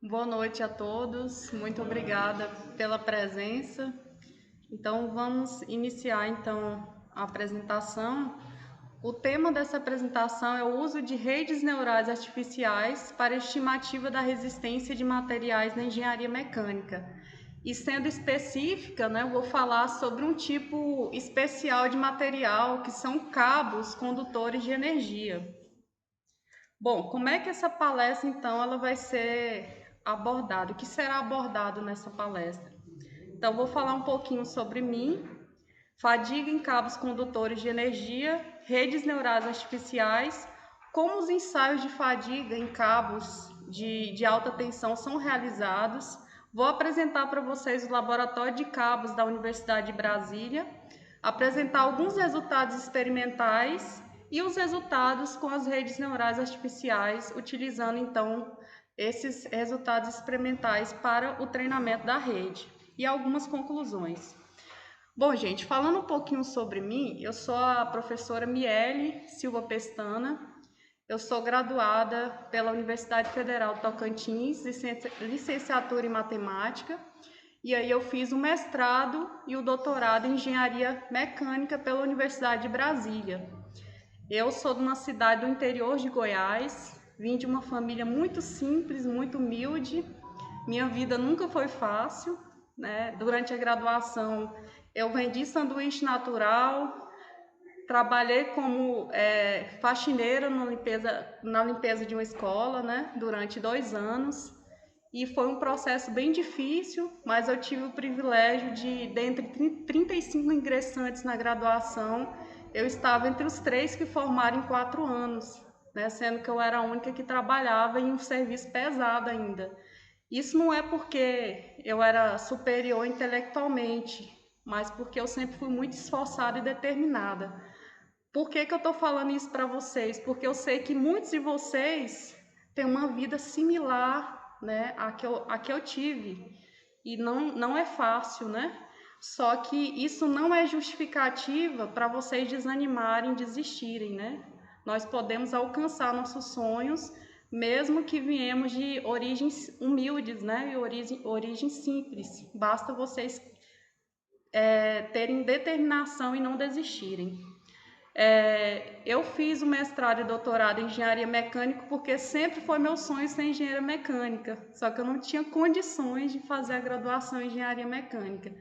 Boa noite a todos, muito obrigada pela presença. Então, vamos iniciar a apresentação. O tema dessa apresentação é o uso de redes neurais artificiais para estimativa da resistência de materiais na engenharia mecânica. E sendo específica, eu vou falar sobre um tipo especial de material, que são cabos condutores de energia. Bom, como é que essa palestra, então, ela vai ser abordada? O que será abordado nessa palestra? Então, vou falar um pouquinho sobre mim, fadiga em cabos condutores de energia, redes neurais artificiais, como os ensaios de fadiga em cabos de alta tensão são realizados. Vou apresentar para vocês o laboratório de cabos da Universidade de Brasília, apresentar alguns resultados experimentais e os resultados com as redes neurais artificiais, utilizando então esses resultados experimentais para o treinamento da rede e algumas conclusões. Bom, gente, falando um pouquinho sobre mim, eu sou a professora Miele Silva Pestana, eu sou graduada pela Universidade Federal do Tocantins, licenciatura em matemática, e aí eu fiz o mestrado e o doutorado em engenharia mecânica pela Universidade de Brasília. Eu sou de uma cidade do interior de Goiás, vim de uma família muito simples, muito humilde. Minha vida nunca foi fácil, Durante a graduação, eu vendi sanduíche natural, trabalhei como faxineira na limpeza de uma escola, durante 2 anos. E foi um processo bem difícil, mas eu tive o privilégio de, dentre 35 ingressantes na graduação, eu estava entre os 3 que formaram em 4 anos, sendo que eu era a única que trabalhava em um serviço pesado ainda. Isso não é porque eu era superior intelectualmente, mas porque eu sempre fui muito esforçada e determinada. Por que eu estou falando isso para vocês? Porque eu sei que muitos de vocês têm uma vida similar, a que eu tive. E não é fácil, Só que isso não é justificativa para vocês desanimarem, desistirem, Nós podemos alcançar nossos sonhos, mesmo que viemos de origens humildes, E origens simples. Basta vocês terem determinação e não desistirem. Eu fiz o mestrado e doutorado em engenharia mecânica porque sempre foi meu sonho ser engenheira mecânica, só que eu não tinha condições de fazer a graduação em engenharia mecânica.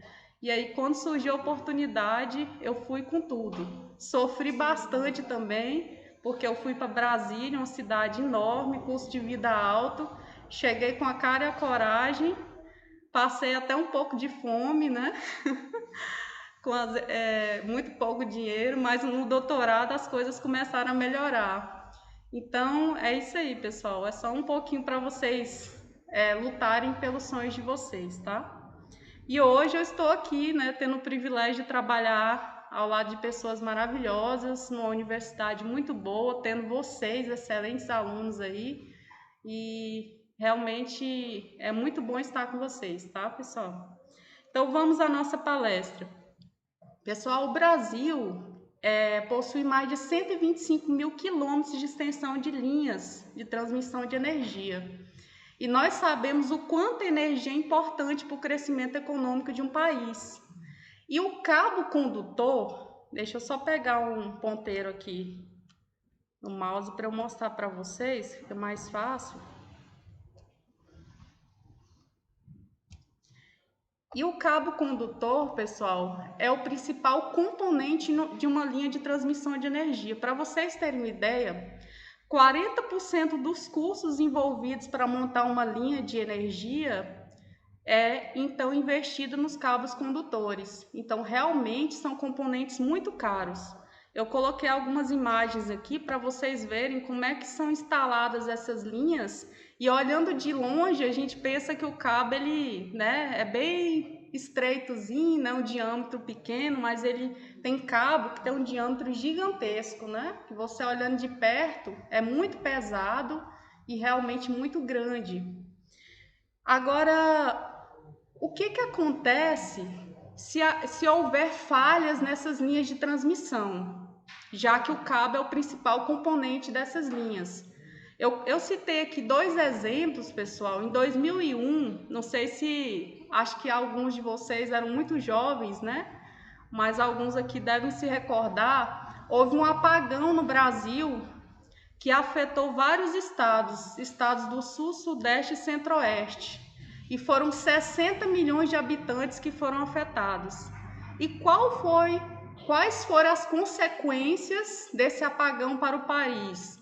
E aí, quando surgiu a oportunidade, eu fui com tudo. Sofri bastante também, porque eu fui para Brasília, uma cidade enorme, custo de vida alto. Cheguei com a cara e a coragem, passei até um pouco de fome, com muito pouco dinheiro, mas no doutorado as coisas começaram a melhorar. Então, é isso aí, pessoal. É só um pouquinho para vocês lutarem pelos sonhos de vocês, tá? E hoje eu estou aqui, tendo o privilégio de trabalhar ao lado de pessoas maravilhosas, numa universidade muito boa, tendo vocês, excelentes alunos aí. E realmente é muito bom estar com vocês, tá, pessoal? Então, vamos à nossa palestra. Pessoal, o Brasil possui mais de 125 mil quilômetros de extensão de linhas de transmissão de energia. E nós sabemos o quanto a energia é importante para o crescimento econômico de um país. E o cabo condutor, deixa eu só pegar um ponteiro aqui no mouse para eu mostrar para vocês, fica mais fácil. E o cabo condutor, pessoal, é o principal componente de uma linha de transmissão de energia. Para vocês terem uma ideia, 40% dos custos envolvidos para montar uma linha de energia então investido nos cabos condutores. Então, realmente são componentes muito caros. Eu coloquei algumas imagens aqui para vocês verem como é que são instaladas essas linhas. E olhando de longe, a gente pensa que o cabo é bem estreitozinho, um diâmetro pequeno, mas ele tem cabo que tem um diâmetro gigantesco, Que você olhando de perto é muito pesado e realmente muito grande. Agora, o que acontece se houver falhas nessas linhas de transmissão, já que o cabo é o principal componente dessas linhas? Eu citei aqui 2 exemplos, pessoal. Em 2001, não sei se, acho que alguns de vocês eram muito jovens, né? Mas alguns aqui devem se recordar, houve um apagão no Brasil que afetou vários estados do Sul, Sudeste e Centro-Oeste. E foram 60 milhões de habitantes que foram afetados. E quais foram as consequências desse apagão para o país?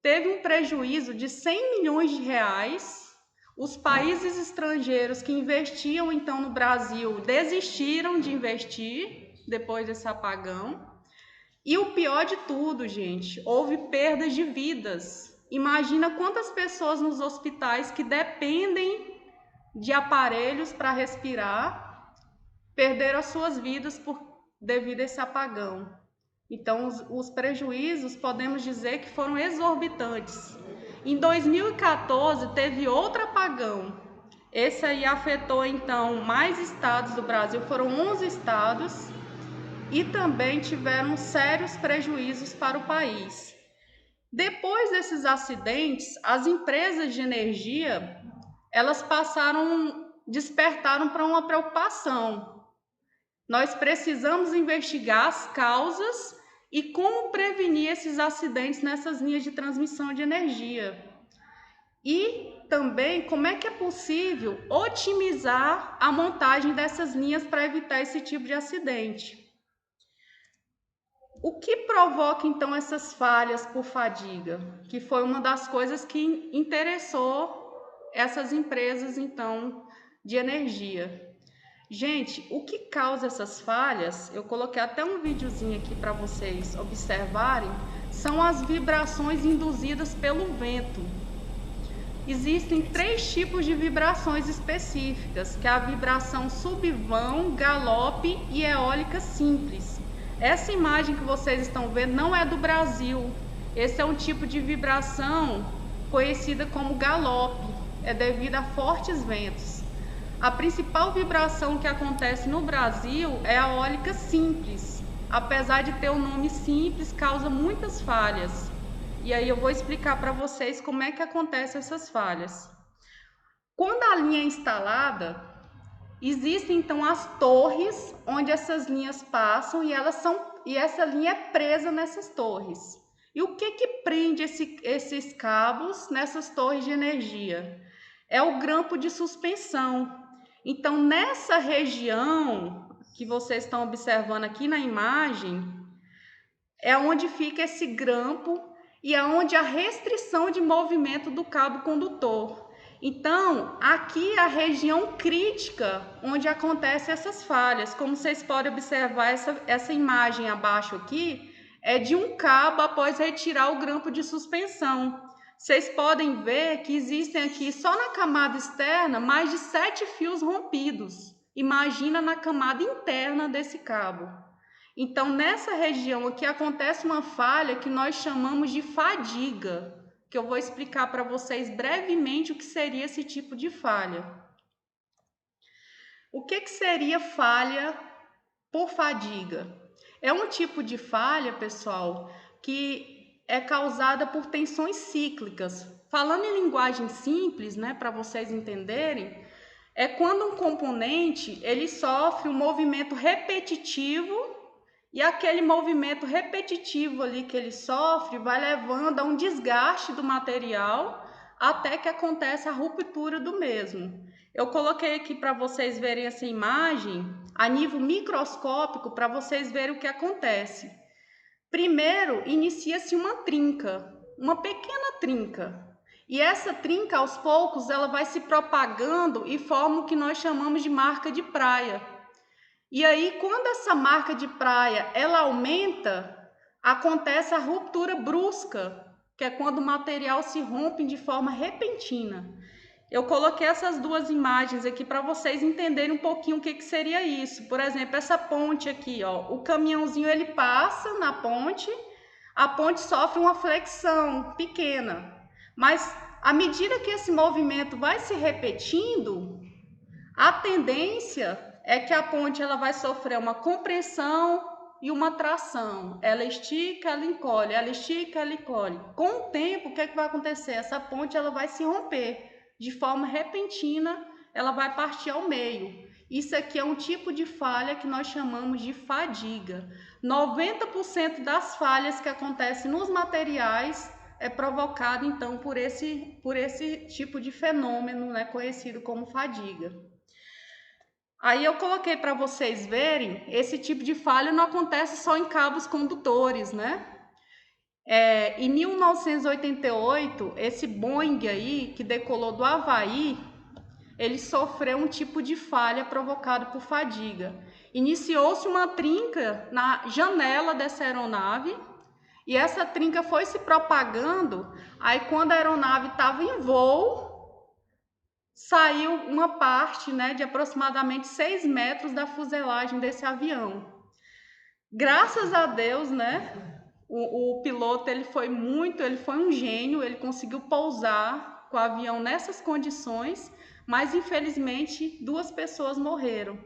Teve um prejuízo de 100 milhões de reais. Os países estrangeiros que investiam então no Brasil desistiram de investir depois desse apagão. E o pior de tudo, gente, houve perdas de vidas. Imagina quantas pessoas nos hospitais que dependem de aparelhos para respirar perderam as suas vidas devido a esse apagão. Então, os prejuízos, podemos dizer que foram exorbitantes. Em 2014, teve outro apagão. Esse aí afetou, então, mais estados do Brasil, foram 11 estados, e também tiveram sérios prejuízos para o país. Depois desses acidentes, as empresas de energia, elas despertaram para uma preocupação. Nós precisamos investigar as causas e como prevenir esses acidentes nessas linhas de transmissão de energia. E também como é que é possível otimizar a montagem dessas linhas para evitar esse tipo de acidente. O que provoca então essas falhas por fadiga? Que foi uma das coisas que interessou essas empresas então de energia. Gente, o que causa essas falhas, eu coloquei até um videozinho aqui para vocês observarem, são as vibrações induzidas pelo vento. Existem 3 tipos de vibrações específicas, que é a vibração subvão, galope e eólica simples. Essa imagem que vocês estão vendo não é do Brasil. Esse é um tipo de vibração conhecida como galope, é devido a fortes ventos. A principal vibração que acontece no Brasil é a eólica simples. Apesar de ter o nome simples, causa muitas falhas. E aí eu vou explicar para vocês como é que acontecem essas falhas. Quando a linha é instalada, existem então as torres onde essas linhas passam e essa linha é presa nessas torres. E o que prende esses cabos nessas torres de energia? É o grampo de suspensão. Então, nessa região que vocês estão observando aqui na imagem, é onde fica esse grampo e é onde a restrição de movimento do cabo condutor. Então, aqui é a região crítica onde acontecem essas falhas. Como vocês podem observar, essa imagem abaixo aqui é de um cabo após retirar o grampo de suspensão. Vocês podem ver que existem aqui, só na camada externa, mais de 7 fios rompidos. Imagina na camada interna desse cabo. Então, nessa região aqui acontece uma falha que nós chamamos de fadiga, que eu vou explicar para vocês brevemente o que seria esse tipo de falha. O que seria falha por fadiga? É um tipo de falha, pessoal, que é causada por tensões cíclicas. Falando em linguagem simples, né, para vocês entenderem, é quando um componente ele sofre um movimento repetitivo e aquele movimento repetitivo ali que ele sofre vai levando a um desgaste do material até que acontece a ruptura do mesmo. Eu coloquei aqui para vocês verem essa imagem a nível microscópico para vocês verem o que acontece. Primeiro, inicia-se uma trinca, uma pequena trinca. E essa trinca, aos poucos, ela vai se propagando e forma o que nós chamamos de marca de praia. E aí, quando essa marca de praia ela aumenta, acontece a ruptura brusca, que é quando o material se rompe de forma repentina. Eu coloquei essas 2 imagens aqui para vocês entenderem um pouquinho o que seria isso. Por exemplo, essa ponte aqui, ó, o caminhãozinho ele passa na ponte, a ponte sofre uma flexão pequena, mas à medida que esse movimento vai se repetindo, a tendência é que a ponte ela vai sofrer uma compressão e uma tração. Ela estica, ela encolhe, ela estica, ela encolhe. Com o tempo, o que é que vai acontecer? Essa ponte ela vai se romper. De forma repentina, ela vai partir ao meio. Isso aqui é um tipo de falha que nós chamamos de fadiga. 90% das falhas que acontecem nos materiais é provocado, então, por esse tipo de fenômeno, né, conhecido como fadiga. Aí eu coloquei para vocês verem, esse tipo de falha não acontece só em cabos condutores, né? Em 1988, esse Boeing aí, que decolou do Havaí, ele sofreu um tipo de falha provocado por fadiga. Iniciou-se uma trinca na janela dessa aeronave e essa trinca foi se propagando. Aí, quando a aeronave estava em voo, saiu uma parte, né, de aproximadamente 6 metros da fuselagem desse avião. Graças a Deus, né, o piloto ele foi um gênio, ele conseguiu pousar com o avião nessas condições, mas infelizmente 2 pessoas morreram.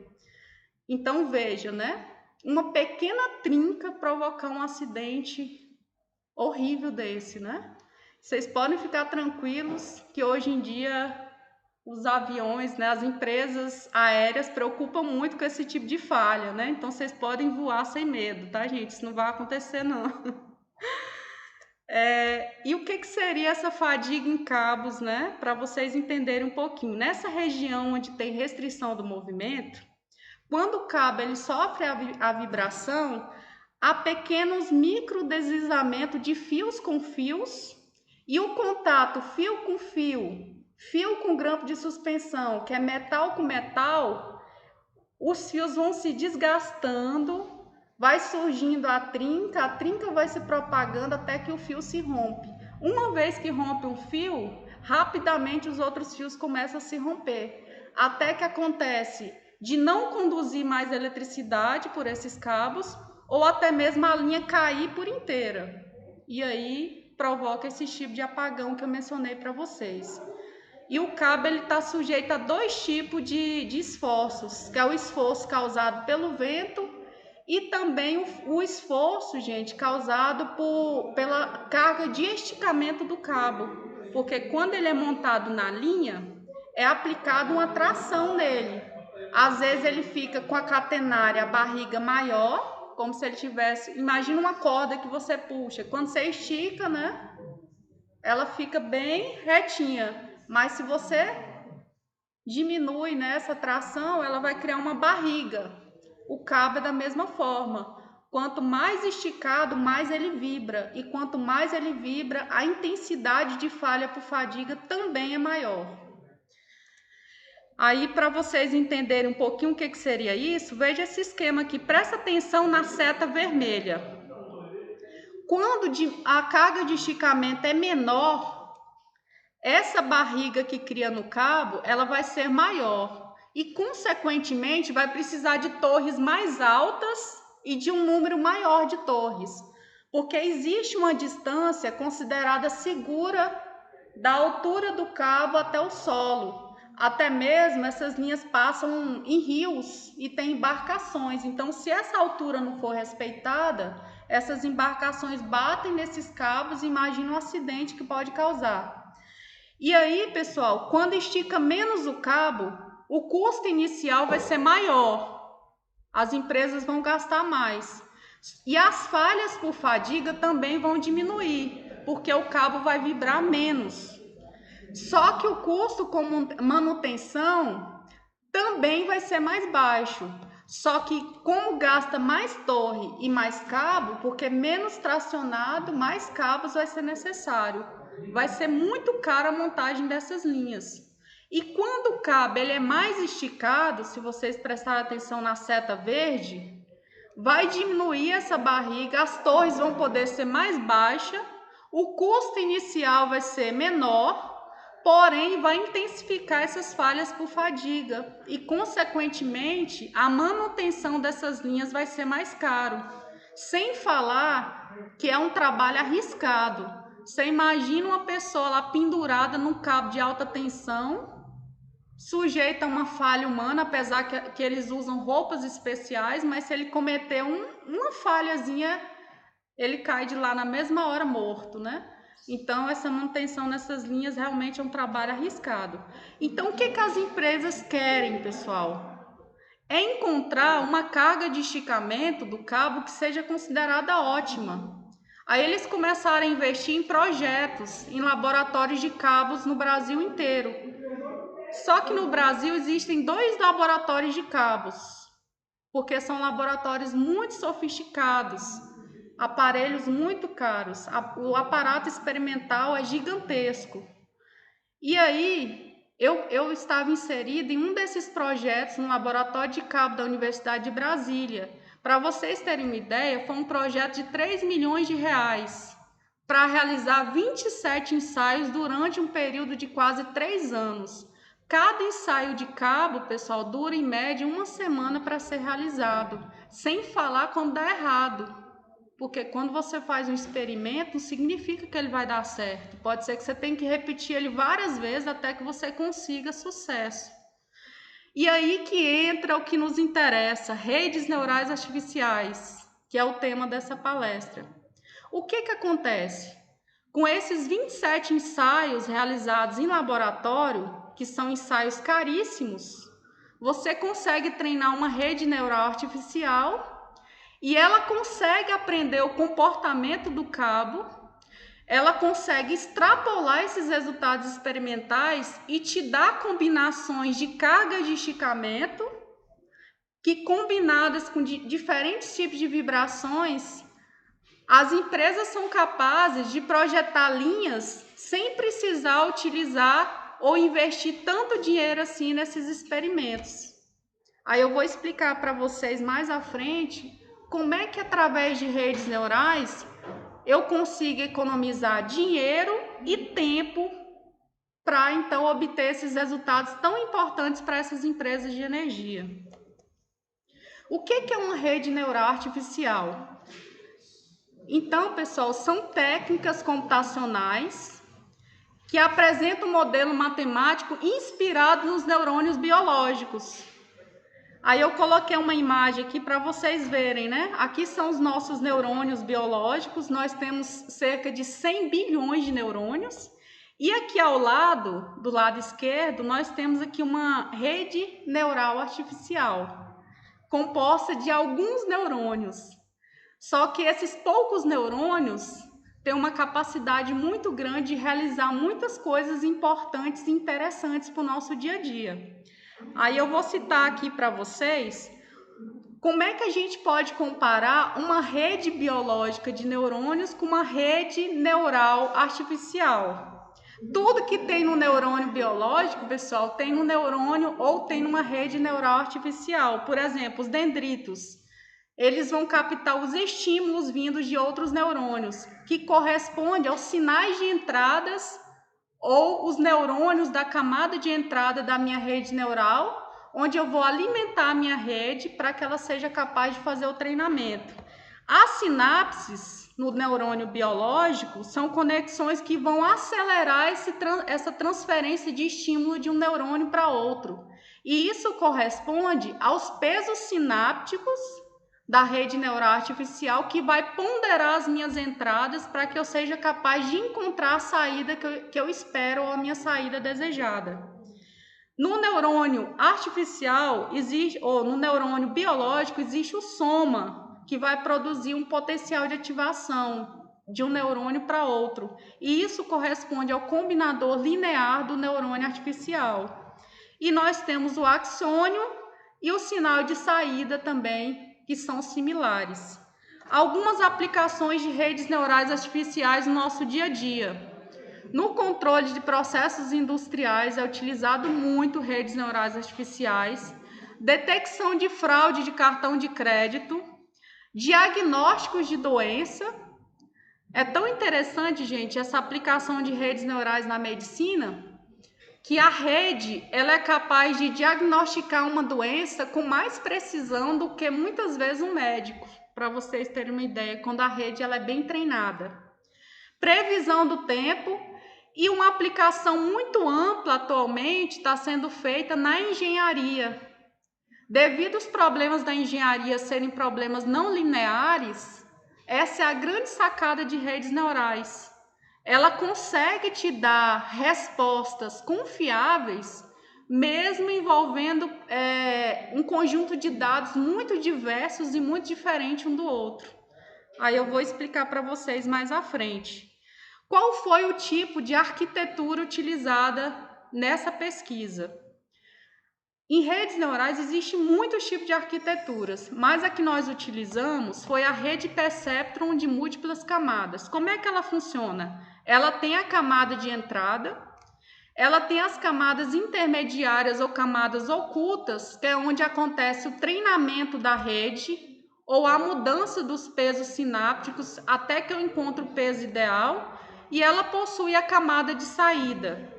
Então veja, né, uma pequena trinca provocar um acidente horrível desse, né? Vocês podem ficar tranquilos que hoje em dia os aviões, né, as empresas aéreas preocupam muito com esse tipo de falha, né? Então vocês podem voar sem medo, tá, gente? Isso não vai acontecer, não. E o que seria essa fadiga em cabos, né? Para vocês entenderem um pouquinho. Nessa região onde tem restrição do movimento, quando o cabo ele sofre a vibração, há pequenos microdeslizamentos de fios com fios e o contato fio com fio com grampo de suspensão, que é metal com metal, os fios vão se desgastando, vai surgindo a trinca vai se propagando até que o fio se rompe. Uma vez que rompe um fio, rapidamente os outros fios começam a se romper, até que acontece de não conduzir mais eletricidade por esses cabos, ou até mesmo a linha cair por inteira. E aí provoca esse tipo de apagão que eu mencionei para vocês. E o cabo está sujeito a 2 tipos de esforços, que é o esforço causado pelo vento e também o esforço, gente, causado pela carga de esticamento do cabo. Porque quando ele é montado na linha, é aplicada uma tração nele. Às vezes ele fica com a catenária, a barriga maior, como se ele tivesse... Imagina uma corda que você puxa. Quando você estica, né? Ela fica bem retinha. Mas se você diminui, né, essa tração, ela vai criar uma barriga. O cabo é da mesma forma. Quanto mais esticado, mais ele vibra. E quanto mais ele vibra, a intensidade de falha por fadiga também é maior. Aí, para vocês entenderem um pouquinho o que seria isso, veja esse esquema aqui. Presta atenção na seta vermelha. Quando a carga de esticamento é menor, essa barriga que cria no cabo, ela vai ser maior e, consequentemente, vai precisar de torres mais altas e de um número maior de torres, porque existe uma distância considerada segura da altura do cabo até o solo. Até mesmo essas linhas passam em rios e tem embarcações. Então, se essa altura não for respeitada, essas embarcações batem nesses cabos e imagina um acidente que pode causar. E aí, pessoal, quando estica menos o cabo, o custo inicial vai ser maior. As empresas vão gastar mais. E as falhas por fadiga também vão diminuir, porque o cabo vai vibrar menos. Só que o custo com manutenção também vai ser mais baixo. Só que como gasta mais torre e mais cabo, porque menos tracionado, mais cabos vai ser necessário. Vai ser muito cara a montagem dessas linhas. E quando o cabo ele é mais esticado, se vocês prestarem atenção na seta verde, vai diminuir essa barriga, as torres vão poder ser mais baixas, o custo inicial vai ser menor, porém vai intensificar essas falhas por fadiga e, consequentemente, a manutenção dessas linhas vai ser mais caro. Sem falar que é um trabalho arriscado. Você imagina uma pessoa lá pendurada num cabo de alta tensão, sujeito a uma falha humana, apesar que eles usam roupas especiais, mas se ele cometer uma falhazinha, ele cai de lá na mesma hora morto, né? Então, essa manutenção nessas linhas realmente é um trabalho arriscado. Então, o que as empresas querem, pessoal? É encontrar uma carga de esticamento do cabo que seja considerada ótima. Aí eles começaram a investir em projetos, em laboratórios de cabos no Brasil inteiro. Só que no Brasil existem 2 laboratórios de cabos, porque são laboratórios muito sofisticados, aparelhos muito caros, o aparato experimental é gigantesco. E aí, eu estava inserida em um desses projetos no laboratório de cabo da Universidade de Brasília. Para vocês terem uma ideia, foi um projeto de 3 milhões de reais para realizar 27 ensaios durante um período de quase 3 anos. Cada ensaio de cabo, pessoal, dura em média 1 semana para ser realizado, sem falar quando dá errado. Porque quando você faz um experimento, não significa que ele vai dar certo. Pode ser que você tenha que repetir ele várias vezes até que você consiga sucesso. E aí que entra o que nos interessa, redes neurais artificiais, que é o tema dessa palestra. O que acontece? Com esses 27 ensaios realizados em laboratório, que são ensaios caríssimos, você consegue treinar uma rede neural artificial e ela consegue aprender o comportamento do cabo, ela consegue extrapolar esses resultados experimentais e te dar combinações de carga de esticamento que, combinadas com diferentes tipos de vibrações, as empresas são capazes de projetar linhas sem precisar utilizar ou investir tanto dinheiro assim nesses experimentos. Aí eu vou explicar para vocês mais à frente como é que através de redes neurais eu consigo economizar dinheiro e tempo para então obter esses resultados tão importantes para essas empresas de energia. O que é uma rede neural artificial? Então, pessoal, são técnicas computacionais que apresentam um modelo matemático inspirado nos neurônios biológicos. Aí eu coloquei uma imagem aqui para vocês verem, né? Aqui são os nossos neurônios biológicos, nós temos cerca de 100 bilhões de neurônios. E aqui ao lado, do lado esquerdo, nós temos aqui uma rede neural artificial, composta de alguns neurônios. Só que esses poucos neurônios têm uma capacidade muito grande de realizar muitas coisas importantes e interessantes para o nosso dia a dia. Aí eu vou citar aqui para vocês como é que a gente pode comparar uma rede biológica de neurônios com uma rede neural artificial. Tudo que tem no neurônio biológico, pessoal, tem no neurônio ou tem numa rede neural artificial. Por exemplo, os dendritos. Eles vão captar os estímulos vindos de outros neurônios, que correspondem aos sinais de entradas ou os neurônios da camada de entrada da minha rede neural, onde eu vou alimentar a minha rede para que ela seja capaz de fazer o treinamento. As sinapses no neurônio biológico são conexões que vão acelerar essa transferência de estímulo de um neurônio para outro. E isso corresponde aos pesos sinápticos da rede neural artificial, que vai ponderar as minhas entradas para que eu seja capaz de encontrar a saída que eu espero ou a minha saída desejada. No neurônio artificial, ou no neurônio biológico, existe o soma, que vai produzir um potencial de ativação de um neurônio para outro. E isso corresponde ao combinador linear do neurônio artificial. E nós temos o axônio e o sinal de saída também, que são similares. Algumas aplicações de redes neurais artificiais no nosso dia a dia. No controle de processos industriais é utilizado muito redes neurais artificiais, detecção de fraude de cartão de crédito, diagnósticos de doença. É tão interessante, gente, essa aplicação de redes neurais na medicina, que a rede ela é capaz de diagnosticar uma doença com mais precisão do que muitas vezes um médico, para vocês terem uma ideia, quando a rede ela é bem treinada. Previsão do tempo E uma aplicação muito ampla atualmente está sendo feita na engenharia. Devido aos problemas da engenharia serem problemas não lineares, essa é a grande sacada de redes neurais. Ela consegue te dar respostas confiáveis, mesmo envolvendo um conjunto de dados muito diversos e muito diferente um do outro. Aí eu vou explicar para vocês mais à frente. Qual foi o tipo de arquitetura utilizada nessa pesquisa? Em redes neurais existem muitos tipos de arquiteturas, mas a que nós utilizamos foi a rede Perceptron de múltiplas camadas. Como é que ela funciona? Ela tem a camada de entrada, ela tem as camadas intermediárias ou camadas ocultas, que é onde acontece o treinamento da rede ou a mudança dos pesos sinápticos até que eu encontre o peso ideal, e ela possui a camada de saída.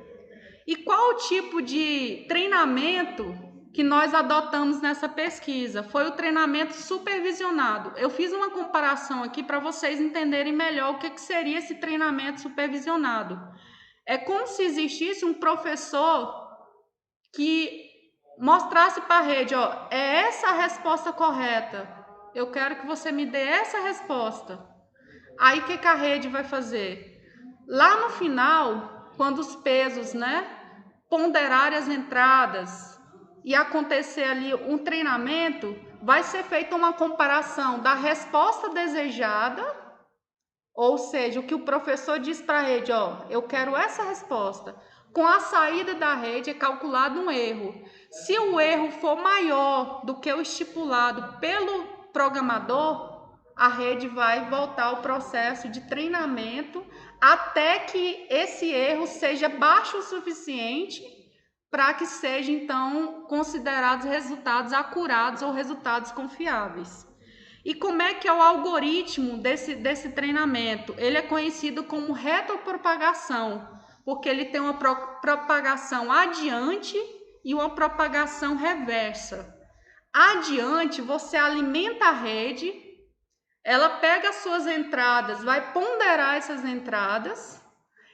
E qual o tipo de treinamento que nós adotamos nessa pesquisa? Foi o treinamento supervisionado. Eu fiz uma comparação aqui para vocês entenderem melhor o que seria esse treinamento supervisionado. É como se existisse um professor que mostrasse para a rede, ó, é essa a resposta correta. Eu quero que você me dê essa resposta. Aí o que a rede vai fazer? Lá no final, quando os pesos, ponderarem as entradas e acontecer ali um treinamento, vai ser feita uma comparação da resposta desejada, ou seja, o que o professor diz para a rede, ó, eu quero essa resposta. Com a saída da rede é calculado um erro. Se o erro for maior do que o estipulado pelo programador, a rede vai voltar ao processo de treinamento até que esse erro seja baixo o suficiente para que sejam, então, considerados resultados acurados ou resultados confiáveis. E como é que é o algoritmo desse treinamento? Ele é conhecido como retropropagação, porque ele tem uma propagação adiante e uma propagação reversa. Adiante, você alimenta a rede, ela pega as suas entradas, vai ponderar essas entradas,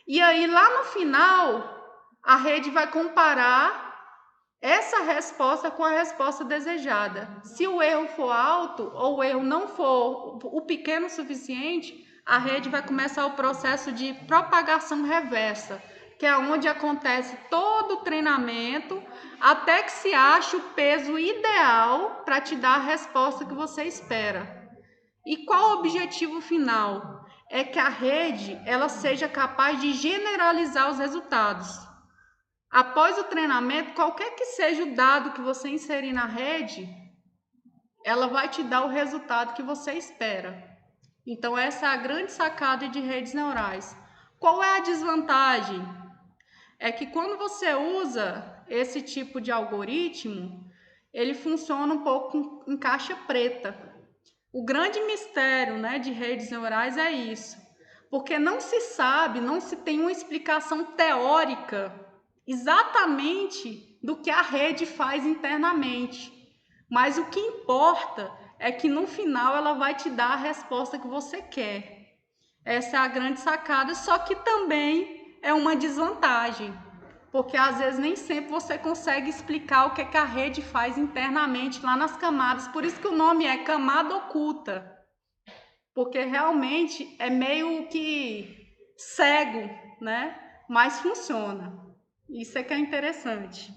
e aí lá no final, a rede vai comparar essa resposta com a resposta desejada. Se o erro for alto ou o erro não for o pequeno o suficiente, a rede vai começar o processo de propagação reversa, que é onde acontece todo o treinamento até que se ache o peso ideal para te dar a resposta que você espera. E qual o objetivo final? É que a rede ela seja capaz de generalizar os resultados. Após o treinamento, qualquer que seja o dado que você inserir na rede, ela vai te dar o resultado que você espera. Então, essa é a grande sacada de redes neurais. Qual é a desvantagem? É que quando você usa esse tipo de algoritmo, ele funciona um pouco em caixa preta. O grande mistério, de redes neurais é isso, porque não se sabe, não se tem uma explicação teórica exatamente do que a rede faz internamente. Mas o que importa é que no final ela vai te dar a resposta que você quer. Essa é a grande sacada, só que também é uma desvantagem, porque às vezes nem sempre você consegue explicar o que a rede faz internamente lá nas camadas. Por isso que o nome é camada oculta, porque realmente é meio que cego, mas funciona. Isso é que é interessante.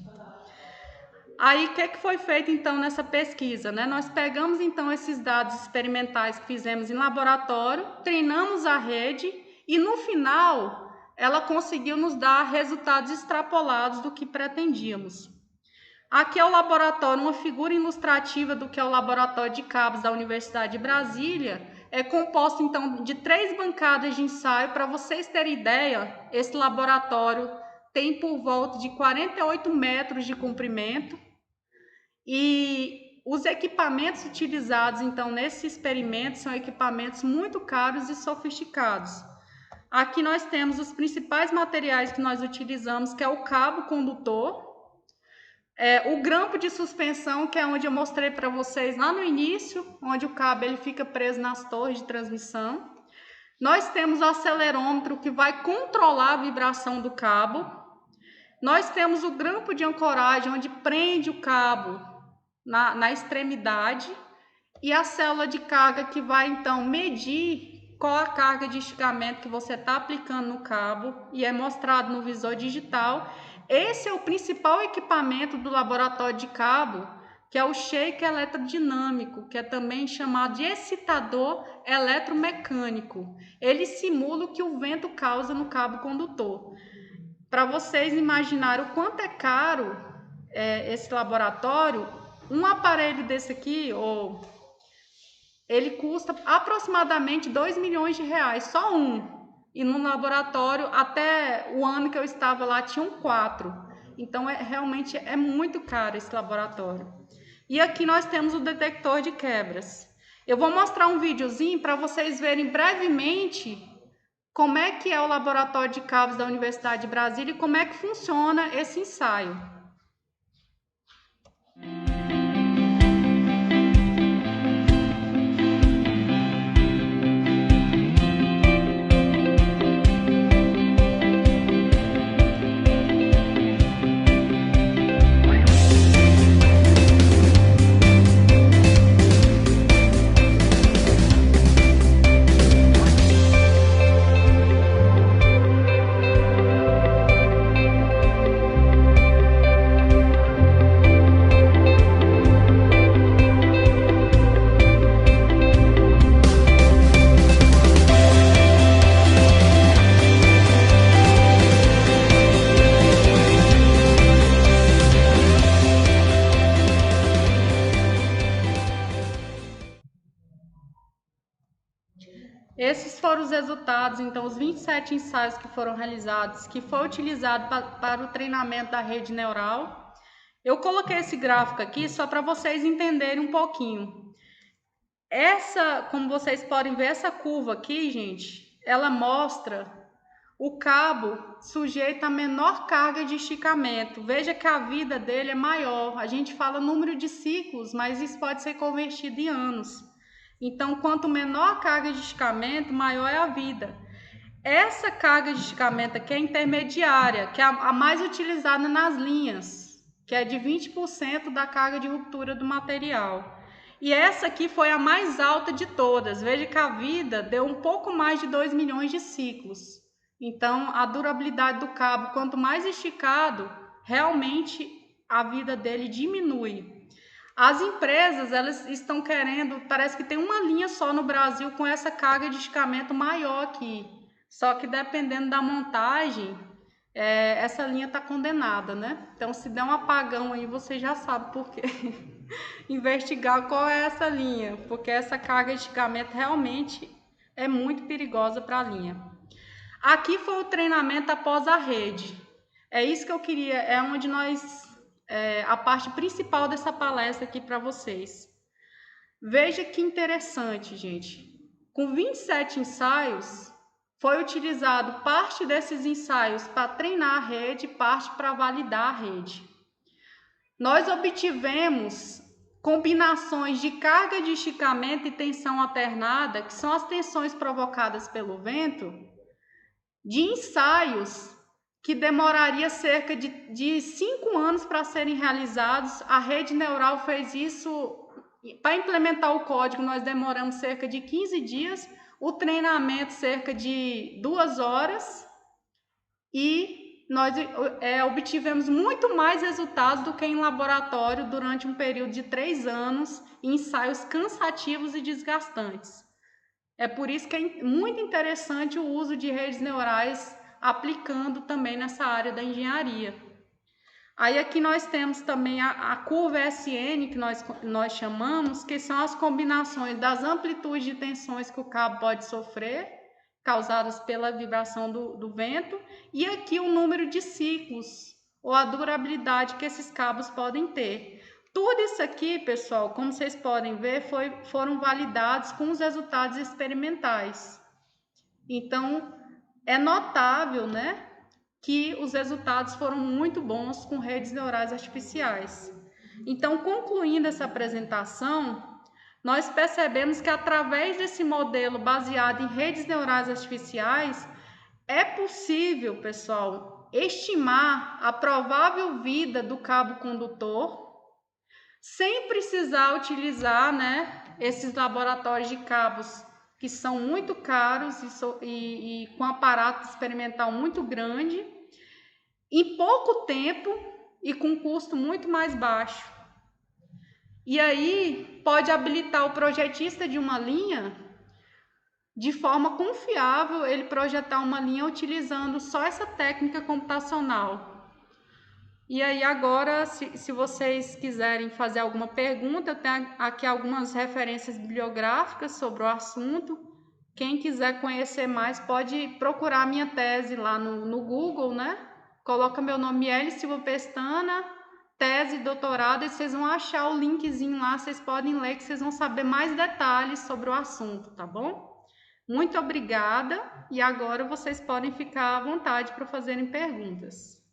Aí, o que foi feito, então, nessa pesquisa? Nós pegamos, então, esses dados experimentais que fizemos em laboratório, treinamos a rede e, no final, ela conseguiu nos dar resultados extrapolados do que pretendíamos. Aqui é o laboratório, uma figura ilustrativa do que é o laboratório de cabos da Universidade de Brasília. É composto, então, de 3 bancadas de ensaio. Para vocês terem ideia, esse laboratório tem por volta de 48 metros de comprimento e os equipamentos utilizados, então, nesse experimento são equipamentos muito caros e sofisticados. Aqui nós temos os principais materiais que nós utilizamos, que é o cabo condutor, o grampo de suspensão, que é onde eu mostrei para vocês lá no início, onde o cabo ele fica preso nas torres de transmissão. Nós temos o acelerômetro que vai controlar a vibração do cabo. Nós temos o grampo de ancoragem, onde prende o cabo na extremidade. E a célula de carga que vai, então, medir qual a carga de esticamento que você está aplicando no cabo. E é mostrado no visor digital. Esse é o principal equipamento do laboratório de cabo, que é o shake eletrodinâmico, que é também chamado de excitador eletromecânico. Ele simula o que o vento causa no cabo condutor. Para vocês imaginarem o quanto é caro esse laboratório, um aparelho desse aqui, ele custa aproximadamente 2 milhões de reais, só um. E no laboratório, até o ano que eu estava lá, tinham 4. Então, realmente é muito caro esse laboratório. E aqui nós temos o detector de quebras. Eu vou mostrar um videozinho para vocês verem brevemente como é que é o laboratório de cabos da Universidade de Brasília e como é que funciona esse ensaio. Esses foram os resultados, então, os 27 ensaios que foram realizados, que foi utilizado para o treinamento da rede neural. Eu coloquei esse gráfico aqui só para vocês entenderem um pouquinho. Como vocês podem ver, essa curva aqui, gente, ela mostra o cabo sujeito a menor carga de esticamento. Veja que a vida dele é maior. A gente fala número de ciclos, mas isso pode ser convertido em anos. Então, quanto menor a carga de esticamento, maior é a vida. Essa carga de esticamento aqui é intermediária, que é a mais utilizada nas linhas, que é de 20% da carga de ruptura do material. E essa aqui foi a mais alta de todas. Veja que a vida deu um pouco mais de 2 milhões de ciclos. Então, a durabilidade do cabo, quanto mais esticado, realmente a vida dele diminui. As empresas, elas estão querendo, parece que tem uma linha só no Brasil com essa carga de esticamento maior aqui. Só que dependendo da montagem, essa linha está condenada, né? Então, se der um apagão aí, você já sabe por quê. Investigar qual é essa linha, porque essa carga de esticamento realmente é muito perigosa para a linha. Aqui foi o treinamento após a rede. É isso que eu queria, é onde a parte principal dessa palestra aqui para vocês. Veja que interessante, gente. Com 27 ensaios, foi utilizado parte desses ensaios para treinar a rede, parte para validar a rede. Nós obtivemos combinações de carga de esticamento e tensão alternada, que são as tensões provocadas pelo vento, de ensaios que demoraria cerca de 5 anos para serem realizados. A rede neural fez isso. Para implementar o código, nós demoramos cerca de 15 dias, o treinamento cerca de 2 horas, e nós obtivemos muito mais resultados do que em laboratório durante um período de 3 anos, em ensaios cansativos e desgastantes. É por isso que é muito interessante o uso de redes neurais aplicando também nessa área da engenharia. Aí aqui nós temos também a curva SN, que nós chamamos, que são as combinações das amplitudes de tensões que o cabo pode sofrer, causadas pela vibração do vento, e aqui o número de ciclos, ou a durabilidade que esses cabos podem ter. Tudo isso aqui, pessoal, como vocês podem ver, foram validados com os resultados experimentais. Então, é notável, né, que os resultados foram muito bons com redes neurais artificiais. Então, concluindo essa apresentação, nós percebemos que através desse modelo baseado em redes neurais artificiais, é possível, pessoal, estimar a provável vida do cabo condutor sem precisar utilizar, né, esses laboratórios de cabos que são muito caros e com aparato experimental muito grande, em pouco tempo e com custo muito mais baixo. E aí pode habilitar o projetista de uma linha de forma confiável ele projetar uma linha utilizando só essa técnica computacional. E aí agora, se vocês quiserem fazer alguma pergunta, eu tenho aqui algumas referências bibliográficas sobre o assunto. Quem quiser conhecer mais pode procurar a minha tese lá no Google, né? Coloca meu nome, L. Silva Pestana, tese, doutorado, e vocês vão achar o linkzinho lá, vocês podem ler que vocês vão saber mais detalhes sobre o assunto, tá bom? Muito obrigada e agora vocês podem ficar à vontade para fazerem perguntas.